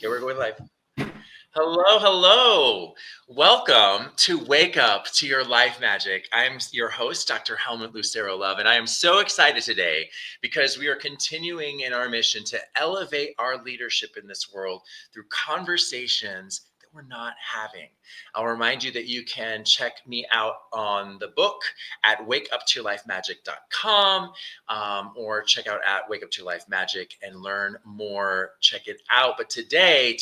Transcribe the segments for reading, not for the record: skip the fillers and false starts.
Okay, we're going live. Hello, hello. Welcome to Wake Up to Your Life Magic. I'm your host, Dr. Helmut Lucero Love, and I am so excited today because we are continuing in our mission to elevate our leadership in this world through conversations that we're not having. I'll remind you that you can check me out on the book at wakeuptoyourlifemagic.com or check out at Wake Up to Life Magic and learn more. Check it out. But today,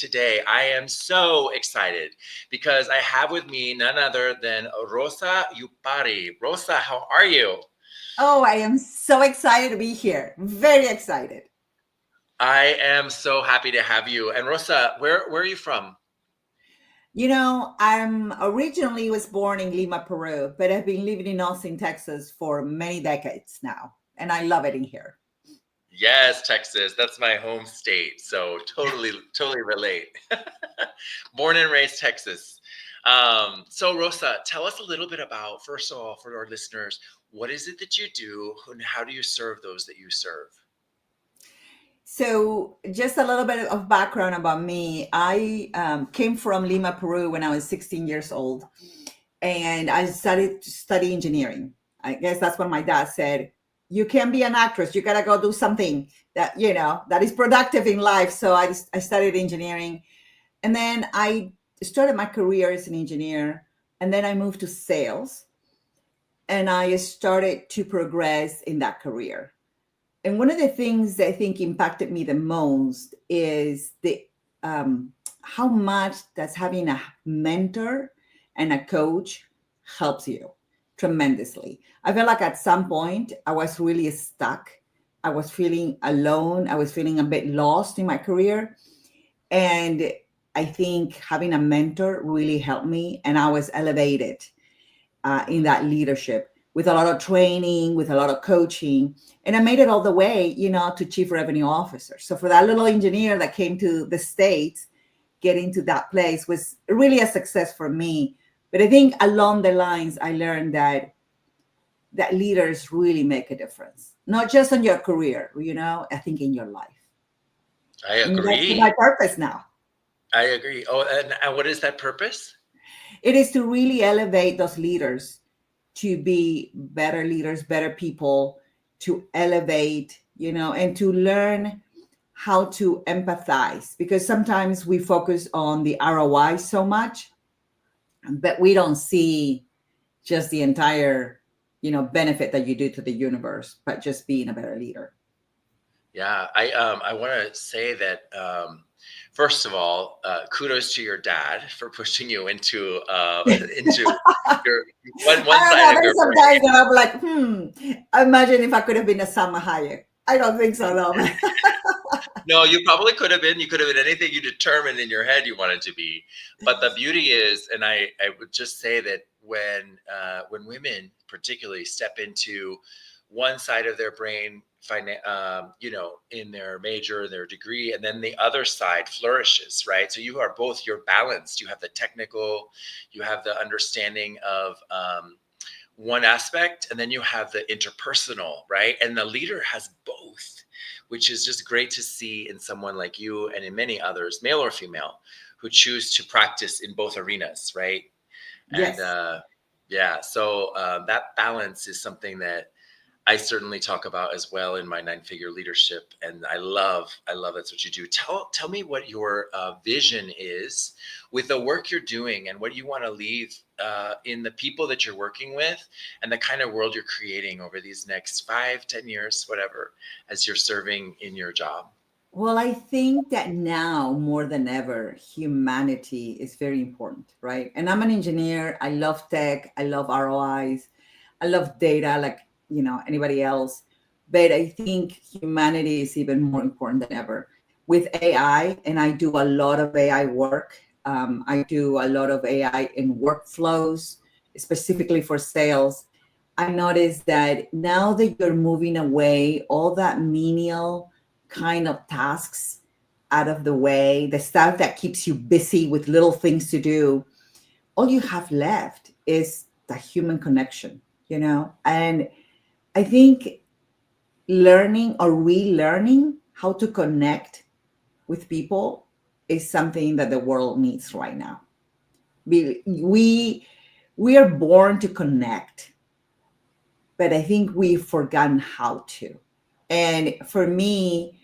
I am so excited because I have with me none other than Rosa Yupari. Rosa, how are you? Oh, I am so excited to be here. Very excited. I am so happy to have you. And Rosa, where are you from? I'm originally was born in Lima, Peru, but I've been living in Austin, Texas for many decades now, and I love it in here. Yes, Texas. That's my home state. So totally relate. Born and raised Texas. So Rosa, tell us a little bit about, first of all, for our listeners, what is it that you do and how do you serve those that you serve? So, just a little bit of background about me. I came from Lima, Peru when I was 16 years old, and I started to study engineering. I guess that's when my dad said, "You can't be an actress. You gotta go do something that is productive in life." So I studied engineering, and then I started my career as an engineer, and then I moved to sales, and I started to progress in that career. And one of the things that I think impacted me the most is the how much that's having a mentor and a coach helps you tremendously. I felt like at some point I was really stuck. I was feeling alone. I was feeling a bit lost in my career. And I think having a mentor really helped me, and I was elevated in that leadership with a lot of training, with a lot of coaching. And I made it all the way, to chief revenue officer. So for that little engineer that came to the States, getting to that place was really a success for me. But I think along the lines, I learned that leaders really make a difference, not just on your career, I think in your life. I And that's my agree. purpose now. I agree. Oh, and what is that purpose? It is to really elevate those leaders to be better leaders, better people, to elevate, and to learn how to empathize, because sometimes we focus on the ROI so much, but we don't see just the entire, benefit that you do to the universe, but just being a better leader. Yeah, I want to say that first of all, kudos to your dad for pushing you into into your one I don't side know. of your There's some brain. guys that I'm like, imagine if I could have been a Salma Hayek. I don't think so, though. No, you probably could have been. You could have been anything you determined in your head you wanted to be. But the beauty is, and I would just say that when women particularly step into one side of their brain, in their major, their degree, and then the other side flourishes, right? So you are both. You're balanced. You have the technical, you have the understanding of. One aspect, and then you have the interpersonal, right? And the leader has both, which is just great to see in someone like you and in many others, male or female, who choose to practice in both arenas, right? And Yes. yeah, so that balance is something that I certainly talk about as well in my nine-figure leadership, and I love that's what you do. Tell me what your vision is with the work you're doing, and what you want to leave in the people that you're working with, and the kind of world you're creating over these next 5, 10 years, whatever, as you're serving in your job. Well, I think that now more than ever, humanity is very important, right? And I'm an engineer. I love tech. I love ROIs. I love data like, anybody else. But I think humanity is even more important than ever with AI. And I do a lot of AI work. I do a lot of AI in workflows, specifically for sales. I noticed that now that you're moving away all that menial kind of tasks out of the way, the stuff that keeps you busy with little things to do, all you have left is the human connection, And I think learning or relearning how to connect with people is something that the world needs right now. We are born to connect, but I think we've forgotten how to. And for me,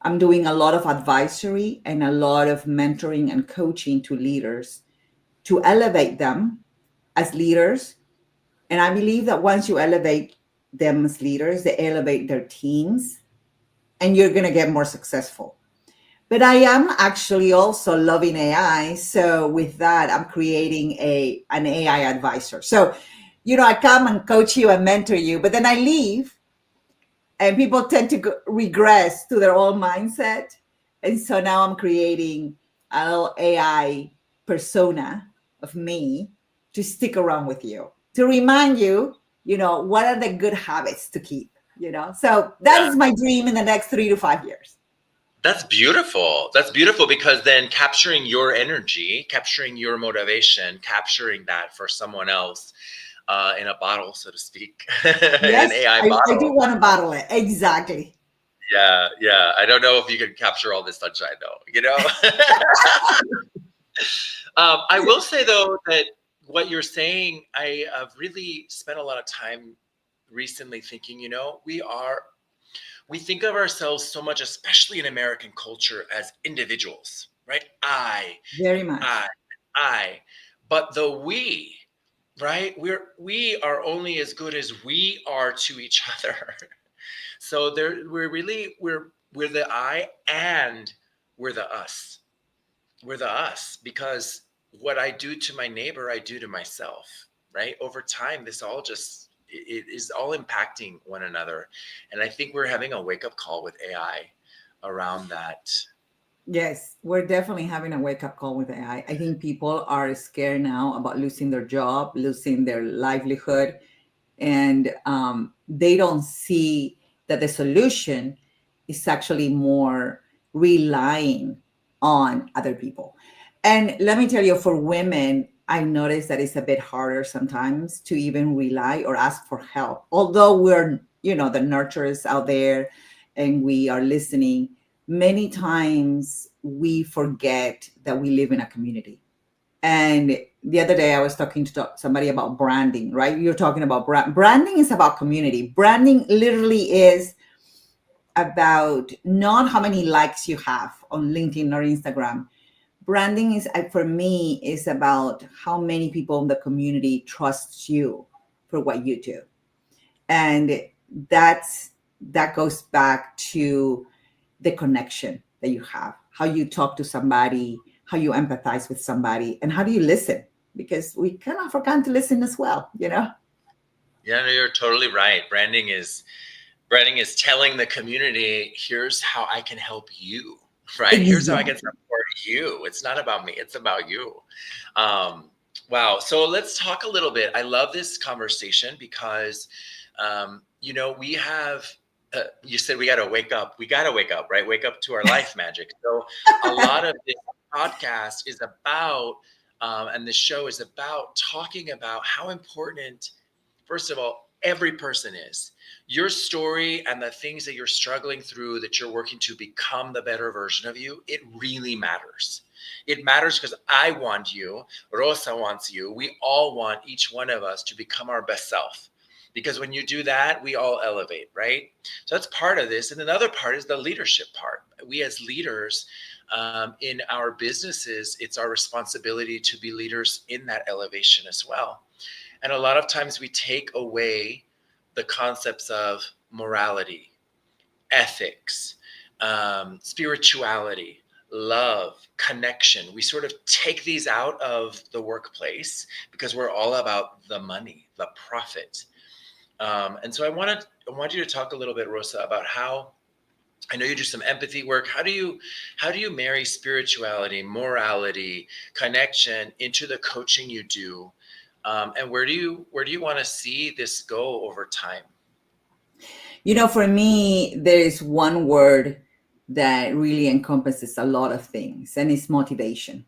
I'm doing a lot of advisory and a lot of mentoring and coaching to leaders to elevate them as leaders. And I believe that once you elevate them as leaders, they elevate their teams and you're going to get more successful. But I am actually also loving AI. So with that, I'm creating an AI advisor. So, I come and coach you and mentor you, but then I leave and people tend to regress to their old mindset. And so now I'm creating a little AI persona of me to stick around with you, to remind you, what are the good habits to keep. So that Yeah. is my dream in the next 3 to 5 years. That's beautiful. That's beautiful because then capturing your energy, capturing your motivation, capturing that for someone else in a bottle, so to speak, in an Yes, AI I do bottle. want to bottle it. Exactly. Yeah, yeah. I don't know if you can capture all this sunshine though, I will say though that what you're saying, I have really spent a lot of time recently thinking, we think of ourselves so much, especially in American culture, as individuals, right? Very much. I, I. But the we, right? We are only as good as we are to each other. So we're the I and we're the us. We're the us because what I do to my neighbor, I do to myself, right? Over time, this all just it is all impacting one another. And I think we're having a wake up call with AI around that. Yes, we're definitely having a wake up call with AI. I think people are scared now about losing their job, losing their livelihood, and they don't see that the solution is actually more relying on other people. And let me tell you, for women, I noticed that it's a bit harder sometimes to even rely or ask for help. Although we're, the nurturers out there and we are listening, many times we forget that we live in a community. And the other day, I was talking to somebody about branding, right? You're talking about branding is about community. Branding literally is about not how many likes you have on LinkedIn or Instagram. Branding is, for me, is about how many people in the community trust you for what you do. And that goes back to the connection that you have, how you talk to somebody, how you empathize with somebody, and how do you listen? Because we kind of forgot to listen as well. Yeah, no, you're totally right. Branding is telling the community, here's how I can help you, right? Here's how I can Exactly. support you. It's not about me, it's about you. Um, wow. So let's talk a little bit. I love this conversation because, we have, you said we got to wake up. We got to wake up, right? Wake up to our life magic. So a lot of this podcast is about, and the show is about talking about how important, first of all, every person is. Your story and the things that you're struggling through, that you're working to become the better version of you, it really matters. It matters because I want you, Rosa wants you, we all want each one of us to become our best self. Because when you do that, we all elevate, right? So that's part of this. And another part is the leadership part. We as leaders in our businesses, it's our responsibility to be leaders in that elevation as well. And a lot of times we take away the concepts of morality, ethics, spirituality, love, connection. We sort of take these out of the workplace because we're all about the money, the profit. And so I want you to talk a little bit, Rosa, about how I know you do some empathy work. How do you marry spirituality, morality, connection into the coaching you do? And where do you want to see this go over time? For me, there is one word that really encompasses a lot of things, and it's motivation.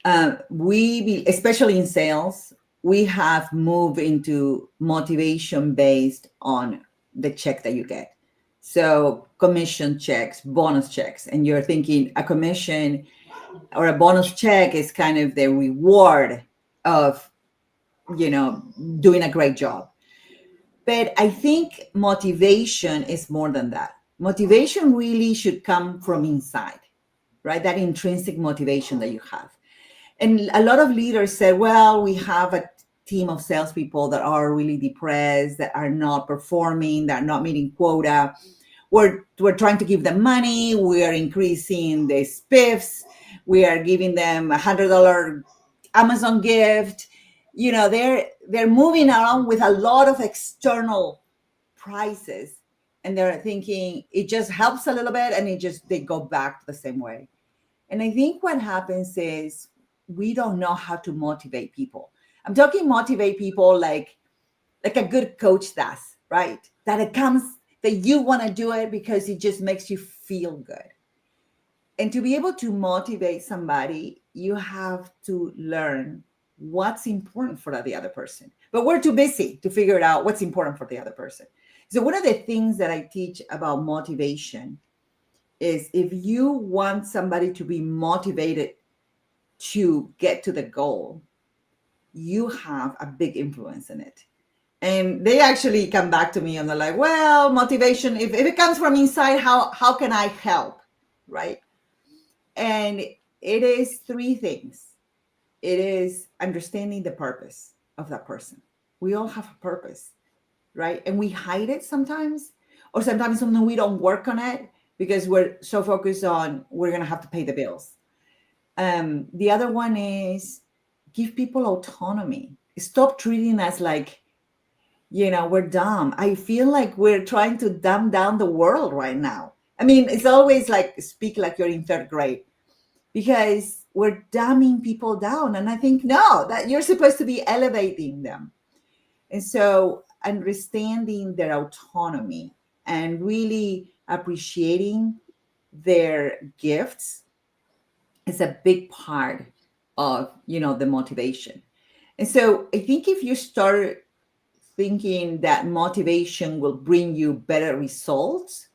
Especially in sales, we have moved into motivation based on the check that you get. So commission checks, bonus checks, and you're thinking a commission or a bonus check is kind of the reward of, doing a great job. But I think motivation is more than that. Motivation really should come from inside, right? That intrinsic motivation that you have. And a lot of leaders said, well, we have a team of salespeople that are really depressed, that are not performing, that are not meeting quota. We're trying to give them money. We are increasing the spiffs. We are giving them $100 Amazon gift. They're moving around with a lot of external prices, and they're thinking it just helps a little bit, and they go back the same way. And I think what happens is we don't know how to motivate people. I'm talking motivate people like a good coach does, right? That it comes that you want to do it because it just makes you feel good. And to be able to motivate somebody, you have to learn what's important for the other person. But we're too busy to figure out what's important for the other person. So one of the things that I teach about motivation is if you want somebody to be motivated to get to the goal, you have a big influence in it. And they actually come back to me and they're like, well, motivation, if it comes from inside, how can I help? Right. And it is three things. It is understanding the purpose of that person. We all have a purpose, right? And we hide it sometimes, or sometimes we don't work on it because we're so focused on we're going to have to pay the bills. The other one is give people autonomy. Stop treating us like, we're dumb. I feel like we're trying to dumb down the world right now. I mean, it's always like speak like you're in third grade because we're dumbing people down. And I think, no, that you're supposed to be elevating them. And so understanding their autonomy and really appreciating their gifts is a big part of, the motivation. And so I think if you start thinking that motivation will bring you better results,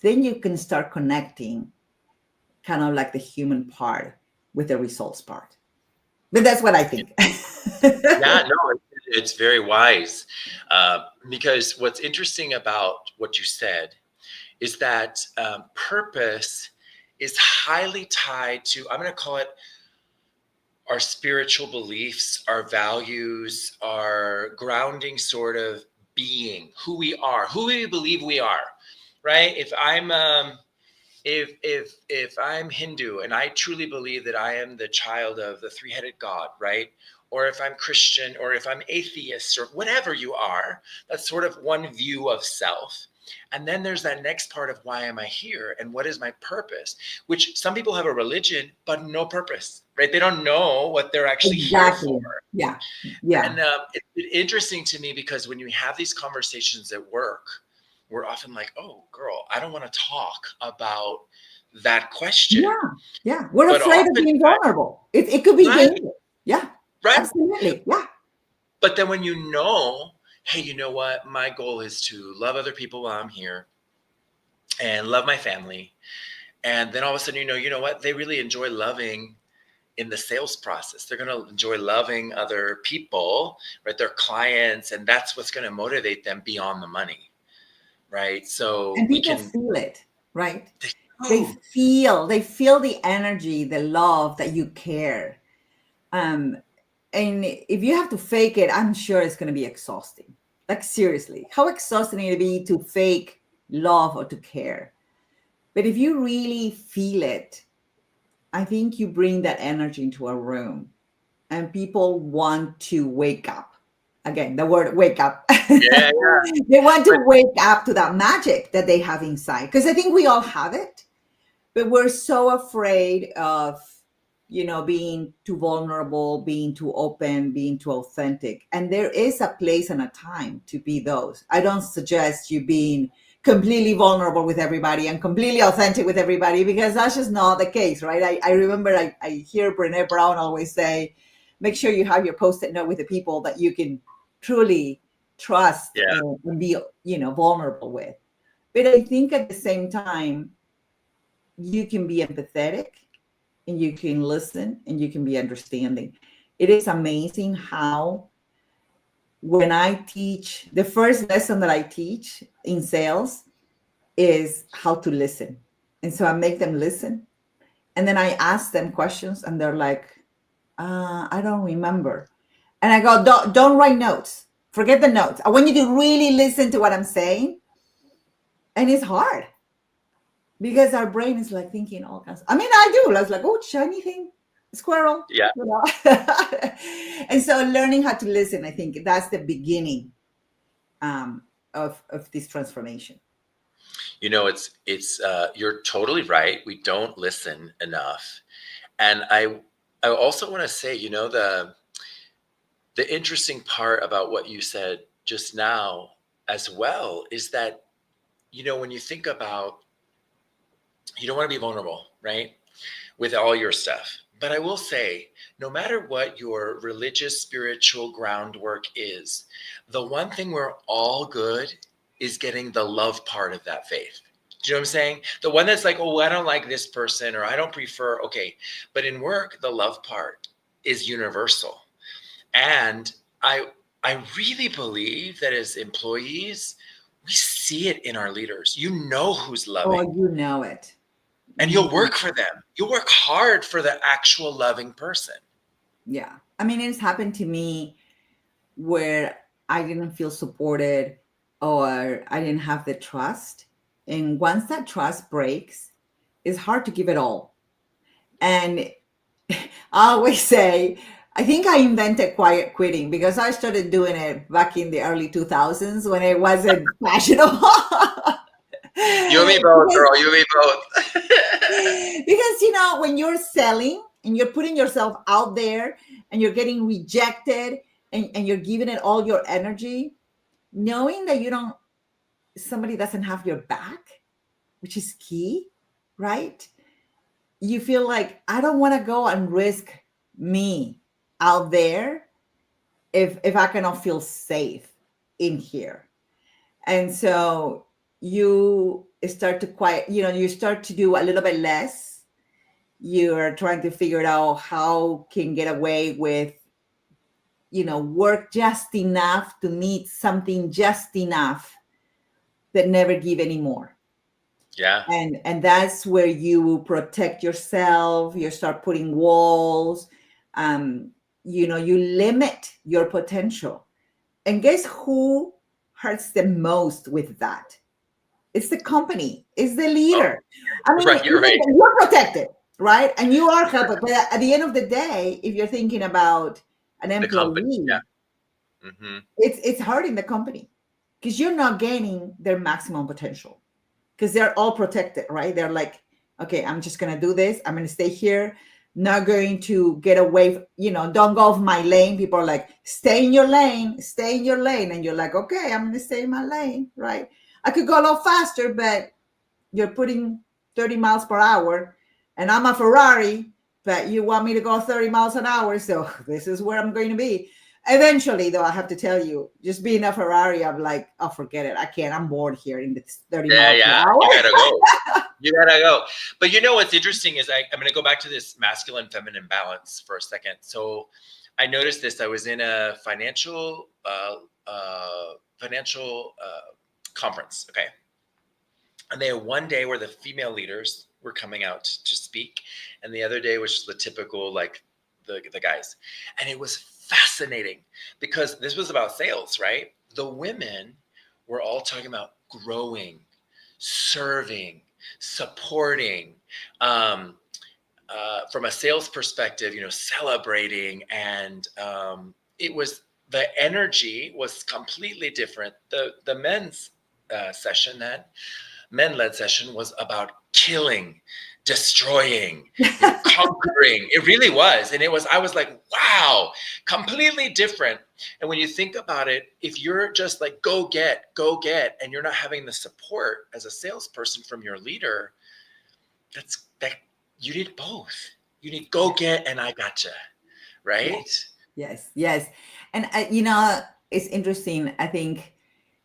then you can start connecting kind of like the human part with the results part. But that's what I think. Yeah, no, it's very wise. Because what's interesting about what you said is that purpose is highly tied to, I'm going to call it our spiritual beliefs, our values, our grounding sort of being, who we are, who we believe we are, right? If I'm Hindu and I truly believe that I am the child of the three-headed God, right? Or if I'm Christian, or if I'm atheist, or whatever you are, that's sort of one view of self. And then there's that next part of why am I here and what is my purpose, which some people have a religion, but no purpose, right? They don't know what they're actually here for. Exactly. Yeah. Yeah. And it's interesting to me because when you have these conversations at work, we're often like, oh, girl, I don't want to talk about that question. Yeah. Yeah. We're But afraid of often, being vulnerable. It could be right, dangerous. Yeah. right. Absolutely. Yeah. But then when hey, you know what? My goal is to love other people while I'm here and love my family. And then all of a sudden, you know what? They really enjoy loving in the sales process. They're going to enjoy loving other people, right? Their clients. And that's what's going to motivate them beyond the money, right? So And we people can, feel it, right? They oh, feel the energy, the love that you care. And if you have to fake it, I'm sure it's going to be exhausting. Like seriously, how exhausting it be to fake love or to care. But if you really feel it, I think you bring that energy into a room and people want to wake up. Again, the word wake up. yeah, yeah. They want to But wake up to that magic that they have inside. Because I think we all have it, but we're so afraid of, being too vulnerable, being too open, being too authentic. And there is a place and a time to be those. I don't suggest you being completely vulnerable with everybody and completely authentic with everybody, because that's just not the case, right? I remember I hear Brene Brown always say, make sure you have your post-it note with the people that you can truly trust yeah, and be, vulnerable with. But I think at the same time, you can be empathetic and you can listen and you can be understanding. It is amazing how when I teach, the first lesson that I teach in sales is how to listen. And so I make them listen. And then I ask them questions and they're like, I don't remember. And I go, don't write notes. Forget the notes. I want you to really listen to what I'm saying. And it's hard because our brain is like thinking all kinds. I mean, I do. I was like, oh, shiny thing, squirrel. Yeah. You know? And so learning how to listen, I think that's the beginning of this transformation. You know, it's you're totally right. We don't listen enough. And I also want to say, you know, the interesting part about what you said just now as well is that, you know, when you think about, you don't want to be vulnerable, right? With all your stuff. But I will say, no matter what your religious, spiritual groundwork is, the one thing we're all good is getting the love part of that faith. Do you know what I'm saying? The one that's like, oh, I don't like this person or I don't prefer, okay. But in work, the love part is universal. And I really believe that as employees, we see it in our leaders. You know who's loving. Oh, you know it. And you'll work for them. You'll work hard for the actual loving person. Yeah. I mean, it's happened to me where I didn't feel supported or I didn't have the trust. And once that trust breaks, it's hard to give it all. And I always say, I think I invented quiet quitting because I started doing it back in the early 2000s when it wasn't fashionable. You and me both, girl. You and me both. Because, you know, when you're selling and you're putting yourself out there and you're getting rejected and you're giving it all your energy, knowing that somebody doesn't have your back, which is key, right? You feel like, I don't want to go and risk me out there if I cannot feel safe in here. And so you start to you start to do a little bit less. You're trying to figure out how can get away with, work just enough to meet something just enough, but never give any more. Yeah. And that's where you protect yourself. You start putting walls. You limit your potential. And guess who hurts the most with that? It's the company. It's the leader. I mean, right, you're right. You're protected, right? And you are helped. But at the end of the day, if you're thinking about an The company. employee, Yeah. Mm-hmm. it's hurting the company because you're not gaining their maximum potential because they're all protected, right? They're like, okay, I'm just going to do this. I'm going to stay here. Not going to get away, don't go off my lane. People are like, stay in your lane, stay in your lane. And you're like, okay, I'm going to stay in my lane, right? I could go a lot faster, but you're putting 30 miles per hour and I'm a Ferrari, but you want me to go 30 miles an hour. So this is where I'm going to be. Eventually, though, I have to tell you, just being a Ferrari, I'm like, oh, forget it. I can't. I'm bored here in this 30 miles per hour. You gotta go. You gotta go. But you know what's interesting is I'm going to go back to this masculine feminine balance for a second. So I noticed this. I was in a financial conference. Okay. And they had one day where the female leaders were coming out to speak. And the other day was the typical, like the guys. And it was fascinating because this was about sales, right? The women were all talking about growing, serving, supporting, from a sales perspective, celebrating. And the energy was completely different. The men's session, that men-led session, was about killing, destroying, conquering. It really was. And I was like, wow, completely different. And when you think about it, if you're just like, go get, and you're not having the support as a salesperson from your leader, that you need both. You need go get and I gotcha. Right? Yes. And, it's interesting. I think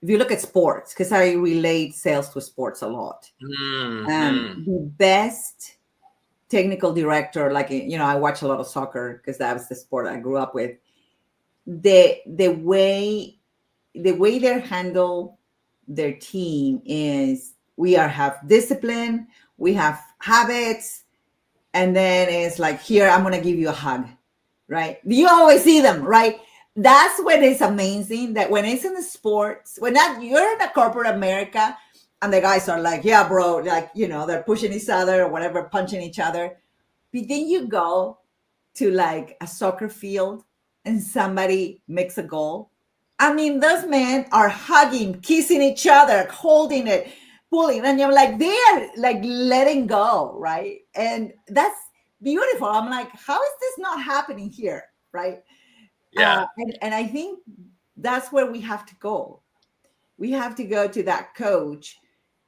if you look at sports, because I relate sales to sports a lot, Mm-hmm. the best technical director, like, I watch a lot of soccer because that was the sport I grew up with. The way they handle their team is, we have discipline, we have habits, and then it's like, here, I'm gonna give you a hug, right? You always see them, right? That's when it's amazing, that when it's in the sports, when that you're in a corporate America and the guys are like, yeah, bro, like, they're pushing each other or whatever, punching each other. But then you go to like a soccer field and somebody makes a goal. I mean, those men are hugging, kissing each other, holding it, pulling, and you're like, they're like letting go, right? And that's beautiful. I'm like, how is this not happening here, right? Yeah. And I think that's where we have to go. We have to go to that coach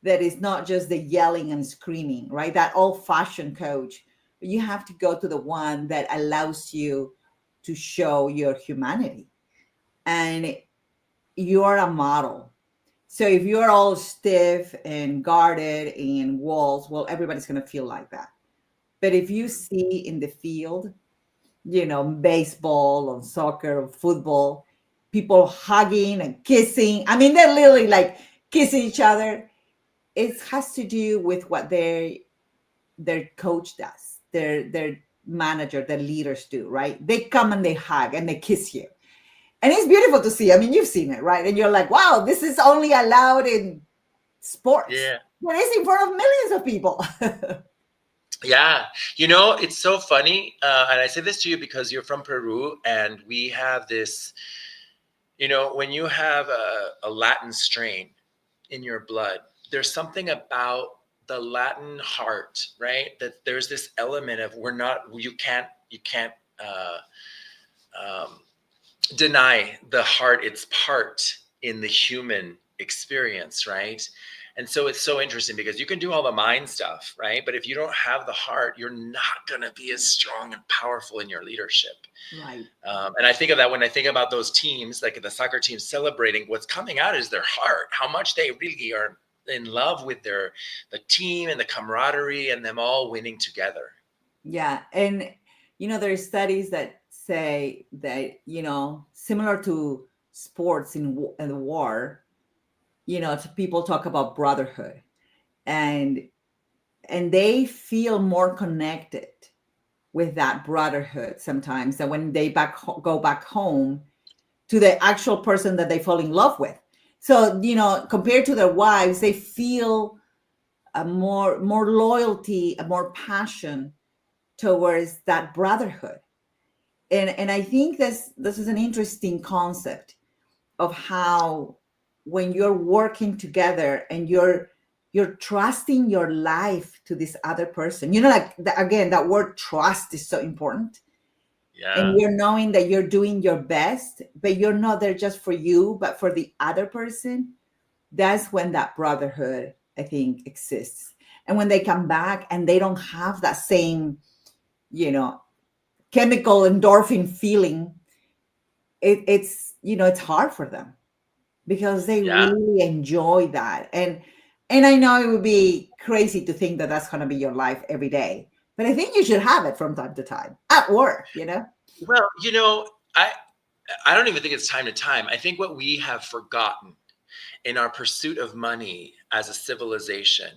that is not just the yelling and screaming, right? That old-fashioned coach. You have to go to the one that allows you to show your humanity. And you're a model. So if you're all stiff and guarded and walls, well, everybody's going to feel like that. But if you Mhm. see in the field, baseball or soccer or football, people hugging and kissing. I mean, they're literally like kissing each other. It has to do with what their coach does, their manager, their leaders do, right? They come and they hug and they kiss you. And it's beautiful to see. I mean, you've seen it, right? And you're like, wow, this is only allowed in sports. Yeah. But it's in front of millions of people. Yeah. It's so funny. And I say this to you because you're from Peru, and we have this, when you have a Latin strain in your blood, there's something about the Latin heart, right? That there's this element of, you can't uh, um, deny the heart its part in the human experience, right? And so it's so interesting because you can do all the mind stuff, right? But if you don't have the heart, you're not going to be as strong and powerful in your leadership. Right. And I think of that when I think about those teams, like the soccer team celebrating, what's coming out is their heart, how much they really are in love with the team and the camaraderie and them all winning together. Yeah. And, there are studies that say that, similar to sports in the war, people talk about brotherhood, and they feel more connected with that brotherhood sometimes than when they go back home to the actual person that they fall in love with. So, compared to their wives, they feel a more loyalty, a more passion towards that brotherhood. And I think this is an interesting concept of how, when you're working together and you're trusting your life to this other person, like again, that word trust is so important. Yeah. And you're knowing that you're doing your best, but you're not there just for you, but for the other person. That's when that brotherhood, I think, exists. And when they come back and they don't have that same, you know chemical endorphin feeling, it's hard for them, because they Yeah. really enjoy that. And I know it would be crazy to think that that's going to be your life every day, but I think you should have it from time to time at work. Well, I don't even think it's time to time. I think what we have forgotten in our pursuit of money as a civilization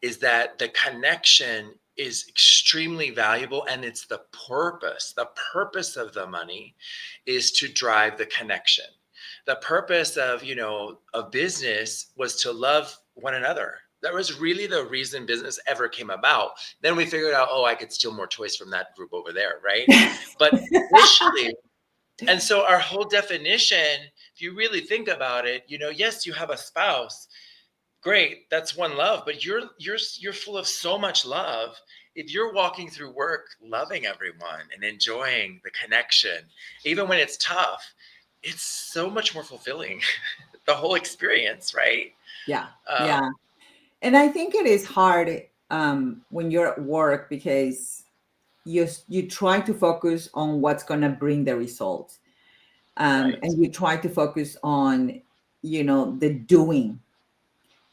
is that the connection is extremely valuable, and it's the purpose of the money is to drive the connection. The purpose of business was to love one another. That was really the reason business ever came about. Then we figured out, oh, I could steal more toys from that group over there, right? But initially, and so our whole definition, if you really think about it, yes, you have a spouse. Great, that's one love, but you're full of so much love. If you're walking through work loving everyone and enjoying the connection, even when it's tough, it's so much more fulfilling. The whole experience, right? Yeah, Um, yeah. And I think it is hard, when you're at work, because you try to focus on what's going to bring the results, right. and you try to focus on the doing,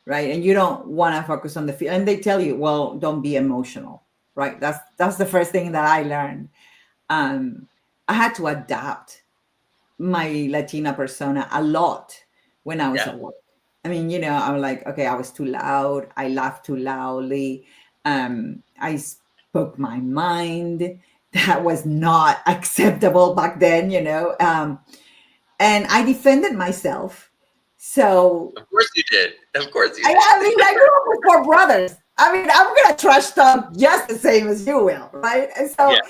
right? And you don't want to focus on the feel. And they tell you, well, don't be emotional. right? That's the first thing that I learned. um, I had to adapt my Latina persona a lot when I was Yeah, at work. I mean, I'm like, okay, I was too loud. I laughed too loudly. I spoke my mind. That was not acceptable back then. And I defended myself. So of course you did. Of course you did. I mean, I grew up with four brothers. I mean, I'm gonna trash talk just the same as you will, right? And Yeah, so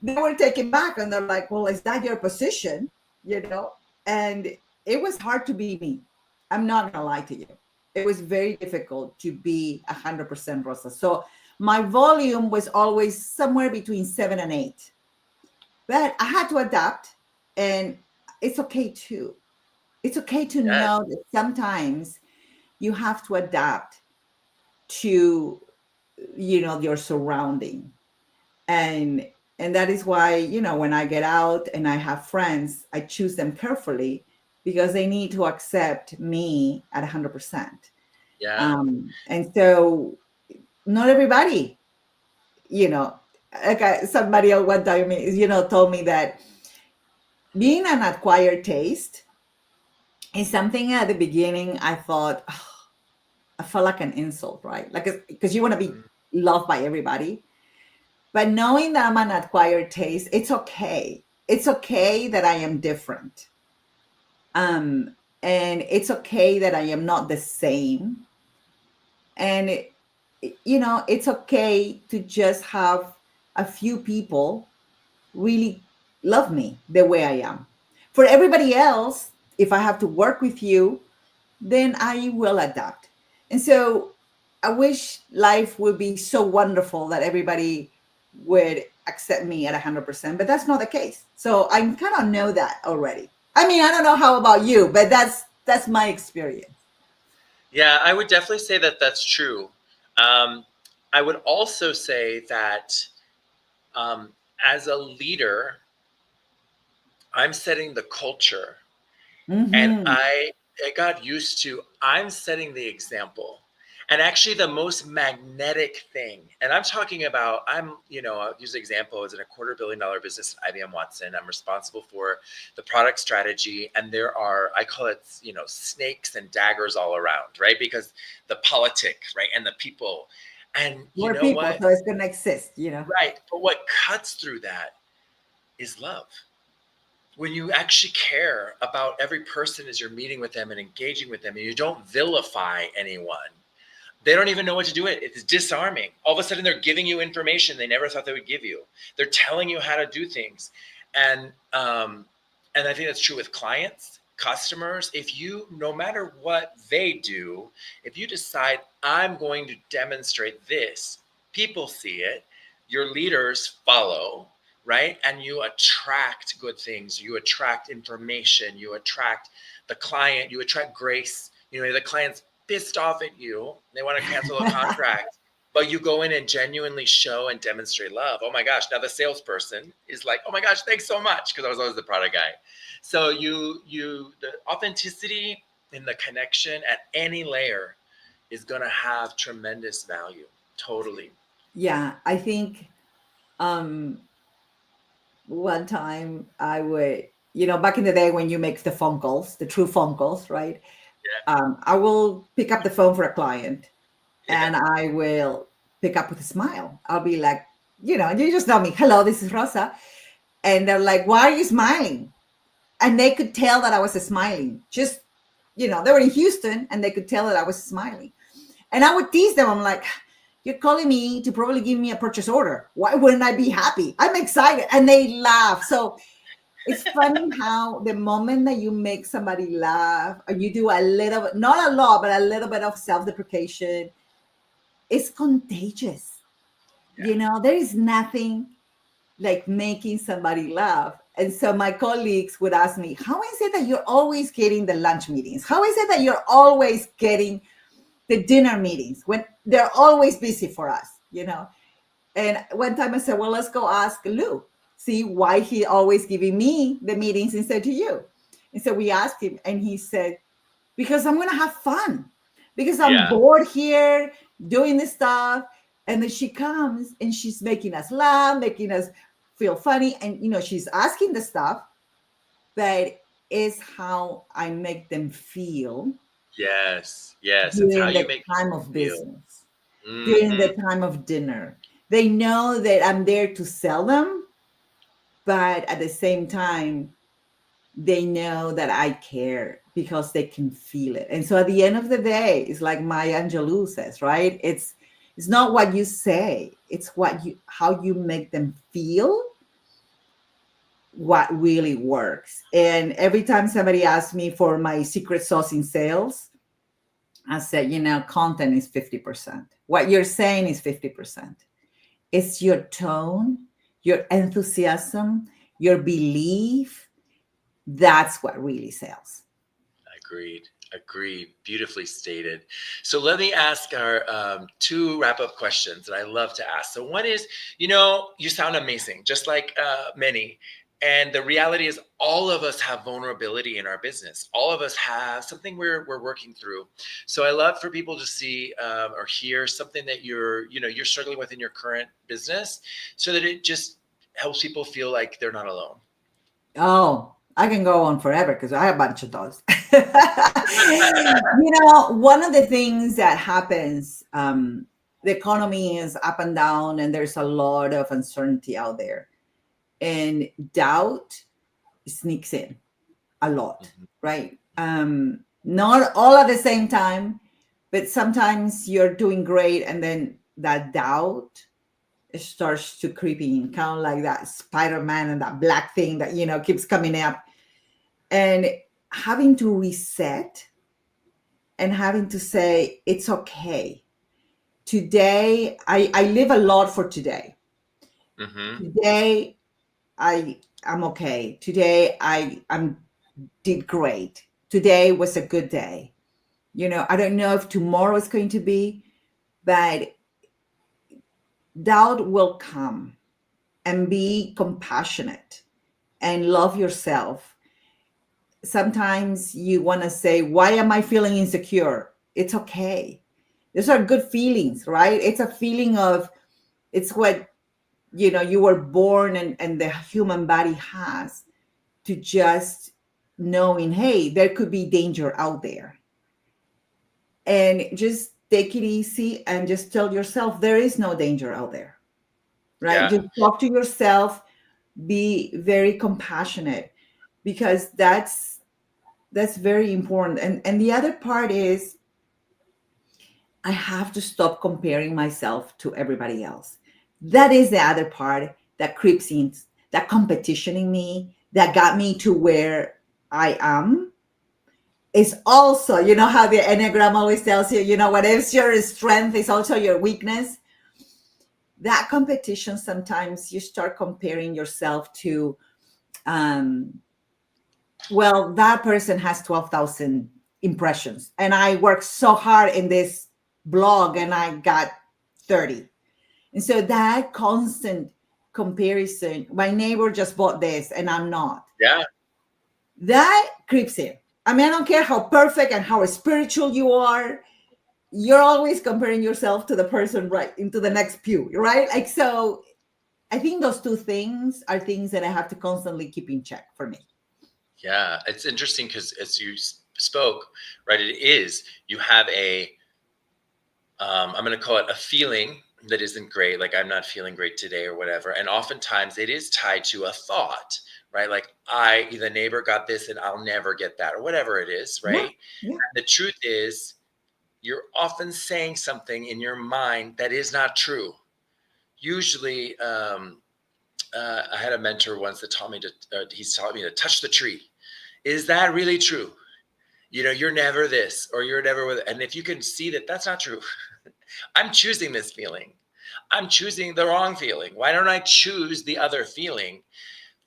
they were taken back and they're like, well, is that your position? You know? And it was hard to be me. I'm not going to lie to you. It was very difficult to be 100% Rosa. So my volume was always somewhere between 7 and 8. But I had to adapt, and it's okay too. It's okay to yes, know that sometimes you have to adapt to, your surrounding. And that is why, when I get out and I have friends, I choose them carefully because they need to accept me at 100%. yeah, And so not everybody, you know like somebody else one time, told me that being an acquired taste is something. At the beginning I thought, I felt like an insult, right? Like, because you want to be mm, loved by everybody. But knowing that I'm an acquired taste, it's okay. It's okay that I am different. Um, and it's okay that I am not the same. And it's okay to just have a few people really love me the way I am. For everybody else, if I have to work with you, then I will adapt. And so I wish life would be so wonderful that everybody would accept me at 100%, but that's not the case. So I kind of know that already. I mean, I don't know how about you, but that's my experience. yeah. I would definitely say that that's true. Um, I would also say that um, as a leader, I'm setting the culture, and Hmm. I got used to I'm setting the example. And actually the most magnetic thing, and I'm talking about, I'll use the example as in a $250 million business at IBM Watson. I'm responsible for the product strategy, and there are, I call it, snakes and daggers all around, right? Because the politic, right? And the people. And you We're know people, what? so it's going to exist. Right. But what cuts through that is love. When you actually care about every person as you're meeting with them and engaging with them, and you don't vilify anyone, they don't even know what to do with it. It's disarming. All of a sudden, they're giving you information they never thought they would give you. They're telling you how to do things, and I think that's true with clients, customers. If you, no matter what they do, if you decide I'm going to demonstrate this, people see it, your leaders follow, right? And you attract good things. You attract information. You attract the client. You attract grace. The client's pissed off at you. They want to cancel a contract, but you go in and genuinely show and demonstrate love. Oh my gosh. Now the salesperson is like, oh my gosh, thanks so much. Because I was always the product guy. So the authenticity and the connection at any layer is going to have tremendous value. Totally. Yeah, I think um one time I would, back in the day when you make the phone calls, the true phone calls, right? I will pick up the phone for a client, Yeah. Yeah. and I will pick up with a smile. I'll be like, you just know me. Hello, this is Rosa. And they're like, why are you smiling? And they could tell that I was smiling. Just, they were in Houston and they could tell that I was smiling. And I would tease them. I'm like, you're calling me to probably give me a purchase order. Why wouldn't I be happy? I'm excited. And they laugh. So it's funny how the moment that you make somebody laugh, or you do a little, not a lot, but a little bit of self deprecation, it's contagious. Yeah. There is nothing like making somebody laugh. And so my colleagues would ask me, how is it that you're always getting the lunch meetings? How is it that you're always getting the dinner meetings when they're always busy for us? And one time I said, well, let's go ask Lou, see why he always giving me the meetings instead to you. And so we asked him, and he said, because I'm going to have fun, because I'm Yeah. bored here doing this stuff. And then she comes and she's making us laugh, making us feel funny. And, she's asking the stuff, but it's how I make them feel Yes, yes. It's how during you the make time people of feel. business, during Hmm. the time of dinner. They know that I'm there to sell them, but at the same time, they know that I care because they can feel it. And so at the end of the day, it's like Maya Angelou says, right? It's not what you say, it's how you make them feel what really works. And every time somebody asks me for my secret sauce in sales, I said, content is 50%. What you're saying is 50%. It's your tone, your enthusiasm, your belief. That's what really sells. Agreed. Agreed. Beautifully stated. So let me ask our two wrap up questions that I love to ask. So, one is, you sound amazing, just like many. And the reality is, all of us have vulnerability in our business. All of us have something we're working through. So, I love for people to see or hear something that you're struggling with in your current business, so that it just helps people feel like they're not alone. Oh, I can go on forever because I have a bunch of those. One of the things that happens, the economy is up and down, and there's a lot of uncertainty out there, and doubt sneaks in a lot, Mhm. right? Not all at the same time, but sometimes you're doing great, and then that doubt starts to creep in, kind of like that Spider-Man and that black thing that keeps coming up, and having to reset and having to say it's okay. Today, I live a lot for today. Mhm. Today, I'm okay. Today, I'm did great. Today was a good day. I don't know if tomorrow is going to be, but doubt will come, and be compassionate and love yourself. Sometimes you want to say, why am I feeling insecure? It's okay. Those are good feelings, right? It's a feeling of, it's what, you were born, and the human body has to just knowing, hey, there could be danger out there. And just take it easy and just tell yourself there is no danger out there, right? Yeah. Just talk to yourself, be very compassionate, because that's very important. And the other part is, I have to stop comparing myself to everybody else. That is the other part that creeps in, that competition in me that got me to where I am. Is also, how the Enneagram always tells you, what is your strength is also your weakness. That competition, sometimes you start comparing yourself to, um, well, that person has 12,000 impressions, and I worked so hard in this blog and I got 30. And so that constant comparison, my neighbor just bought this and I'm not, Yeah. that creeps in. I mean, I don't care how perfect and how spiritual you are, you're always comparing yourself to the person right into the next pew, right? Like, so I think those two things are things that I have to constantly keep in check for me. Yeah, it's interesting because as you spoke, right, it is you have I'm going to call it a feeling that isn't great, like I'm not feeling great today or whatever, and oftentimes it is tied to a thought, right? Like the neighbor got this and I'll never get that, or whatever it is, Yeah. right? Yeah. And the truth is, you're often saying something in your mind that is not true. Usually, I had a mentor once that taught me to. He's taught me to touch the tree. Is that really true? You're never this or you're never with, and if you can see that that's not true, I'm choosing this feeling. I'm choosing the wrong feeling. Why don't I choose the other feeling?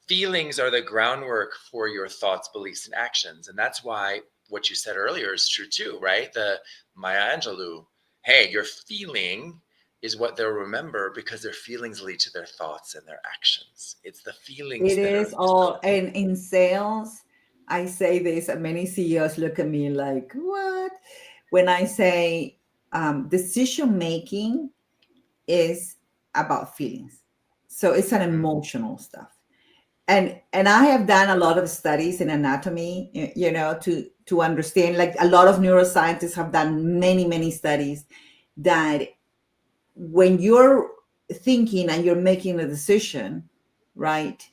Feelings are the groundwork for your thoughts, beliefs, and actions. And that's why what you said earlier is true too, right? The Maya Angelou, hey, your feeling is what they'll remember because their feelings lead to their thoughts and their actions. It's the feelings It that are is so. all, and in sales, I say this, and many CEOs look at me like, what? When I say decision making is about feelings. So it's an Mhm. emotional stuff. And I have done a lot of studies in anatomy, to understand, like a lot of neuroscientists have done many studies that when you're thinking and you're making a decision, right?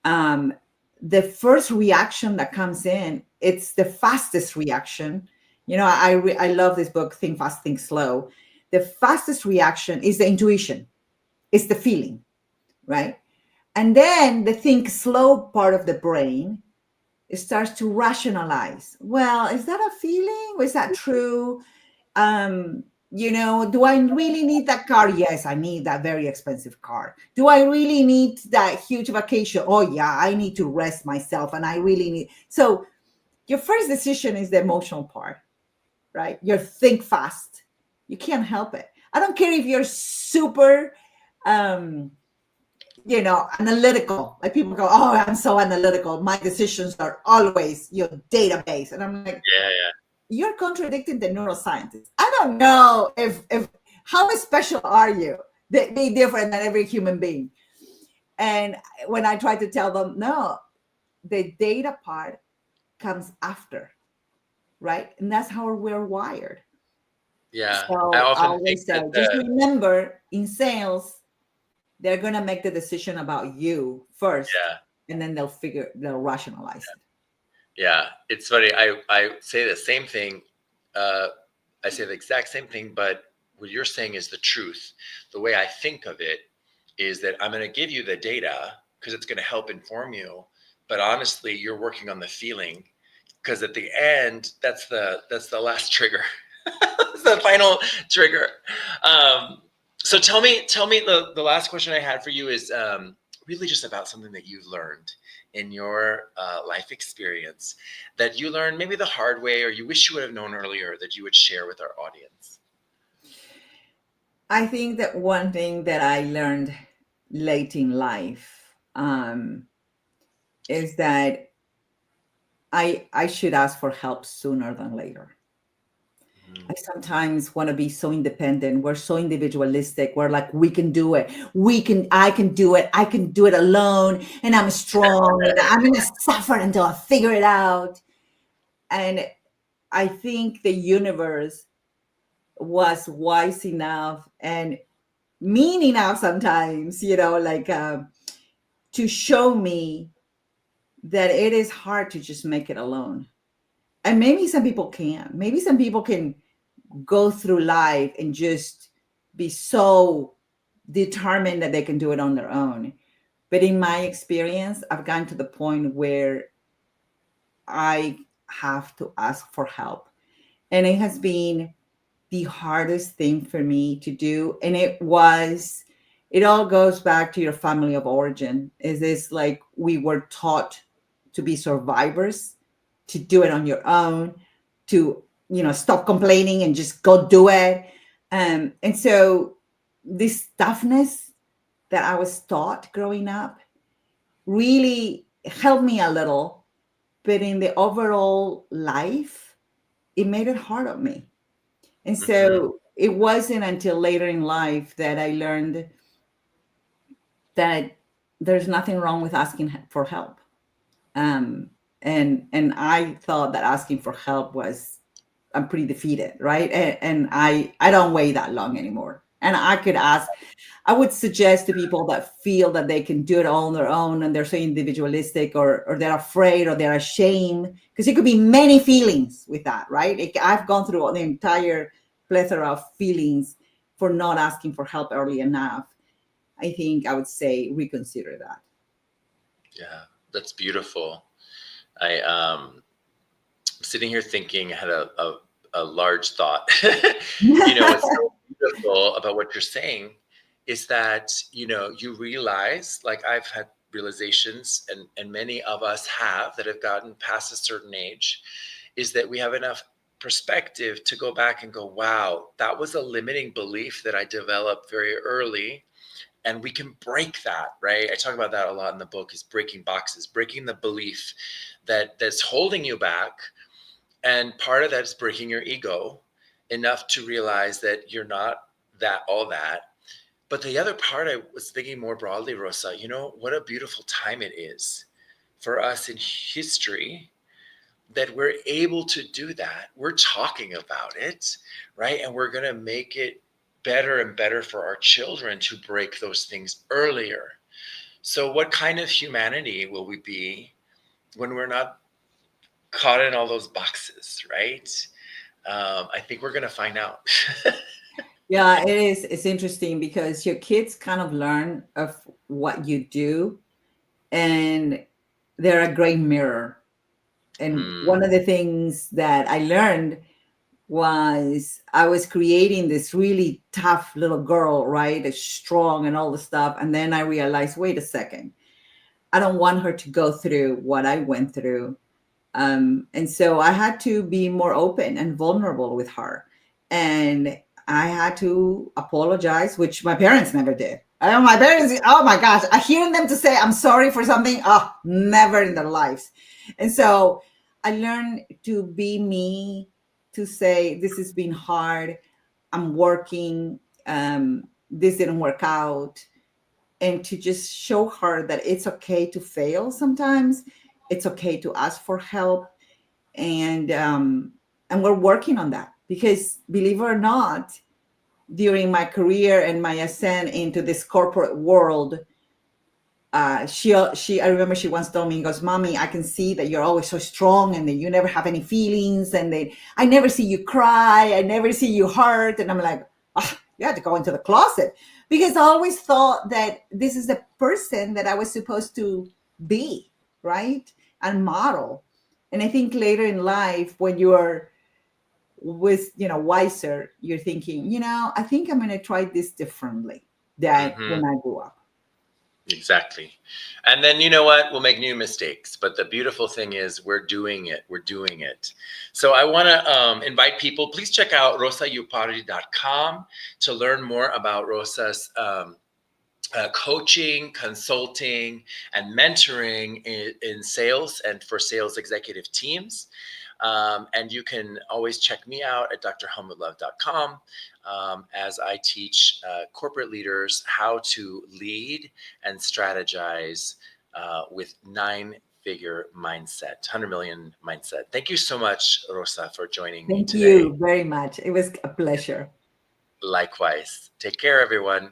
um, the first reaction that comes in, it's the fastest reaction. I love this book, Think Fast, Think Slow. The fastest reaction is the intuition, it's the feeling, right? And then the think slow part of the brain, it starts to rationalize. Well, is that a feeling? Is that true? Do I really need that car? Yes, I need that very expensive car. Do I really need that huge vacation? Oh yeah, I need to rest myself, and I really need. So your first decision is the emotional part, right? You think fast. You can't help it. I don't care if you're super um analytical. Like people go, oh, I'm so analytical. My decisions are always your database. And I'm like, Yeah, yeah. you're contradicting the neuroscientists. I don't know if how special are you? They be different than every human being. And when I try to tell them, no, the data part comes after, right? And that's how we're wired. Yeah. I So I often think always say, that just remember, in sales, they're gonna make the decision about you first, yeah, and then they'll rationalize it. yeah. It's funny. I say the same thing. Uh, I say the exact same thing, but what you're saying is the truth. The way I think of it is that I'm going to give you the data because it's going to help inform you. But honestly, you're working on the feeling because at the end, that's the last trigger. It's the final trigger. Um, so tell me the last question I had for you is really just about something that you've learned in your life experience that you learned maybe the hard way or you wish you would have known earlier that you would share with our audience. I think that one thing that I learned late in life, is that I should ask for help sooner than later. Mm. I sometimes want to be so independent. We're so individualistic. We're like, we can do it. I can do it. I can do it alone. And I'm strong. And I'm going to suffer until I figure it out. And I think the universe was wise enough and mean enough sometimes, to show me that it is hard to just make it alone. And maybe some people can. Maybe some people can go through life and just be so determined that they can do it on their own. But in my experience, I've gotten to the point where I have to ask for help. And it has been the hardest thing for me to do. And it all goes back to your family of origin. Is this like we were taught to be survivors, to do it on your own, to, stop complaining and just go do it. And so this toughness that I was taught growing up really helped me a little, but in the overall life, it made it hard on me. And Hmm. so it wasn't until later in life that I learned that there's nothing wrong with asking for help. Um, and I thought that asking for help was, I'm pretty defeated, right? And I don't wait that long anymore. And I could ask, I would suggest to people that feel that they can do it all on their own and they're so individualistic, or they're afraid or they're ashamed, because it could be many feelings with that, right? I've gone through the entire plethora of feelings for not asking for help early enough. I think I would say reconsider that. Yeah, that's beautiful. I sitting here thinking, I had a large thought. What's so beautiful about what you're saying is that, you realize, like I've had realizations and many of us have that have gotten past a certain age, is that we have enough perspective to go back and go, wow, that was a limiting belief that I developed very early. And we can break that, right? I talk about that a lot in the book, is breaking boxes, breaking the belief that's holding you back. And part of that is breaking your ego enough to realize that you're not that all that. But the other part, I was thinking more broadly, Rosa, what a beautiful time it is for us in history that we're able to do that. We're talking about it, right? And we're going to make it better and better for our children to break those things earlier. So, what kind of humanity will we be when we're not caught in all those boxes, right? I think we're going to find out. Yeah, it is. It's interesting because your kids kind of learn of what you do, and they're a great mirror. And one Mm, of the things that I learned was I was creating this really tough little girl, right? Strong and all the stuff. And then I realized, wait a second, I don't want her to go through what I went through. And so I had to be more open and vulnerable with her. And I had to apologize, which my parents never did. I know my parents, oh my gosh, I hearing them to say I'm sorry for something, oh, never in their lives. And so I learned to be me, to say this has been hard. I'm working. This didn't work out, and to just show her that it's okay to fail sometimes. It's okay to ask for help, and we're working on that because, believe it or not, during my career and my ascent into this corporate world, she I remember she once told me, goes, "Mommy, I can see that you're always so strong and that you never have any feelings, and that I never see you cry, I never see you hurt." And I'm like, "Ah, you had to go into the closet," because I always thought that this is the person that I was supposed to be, right, and model. And I think later in life, when you are with wiser, you're thinking, I think I'm going to try this differently than hmm when I grew up. Exactly. And then you know what? We'll make new mistakes. But the beautiful thing is we're doing it. We're doing it. So I want to invite people, please check out rosayupari.com to learn more about Rosa's coaching, consulting, and mentoring in sales and for sales executive teams. And you can always check me out at drhelmutlove.com as I teach corporate leaders how to lead and strategize with 9-figure mindset, 100 million mindset. Thank you so much, Rosa, for joining me Thank today. you very much. It was a pleasure. Likewise. Take care, everyone.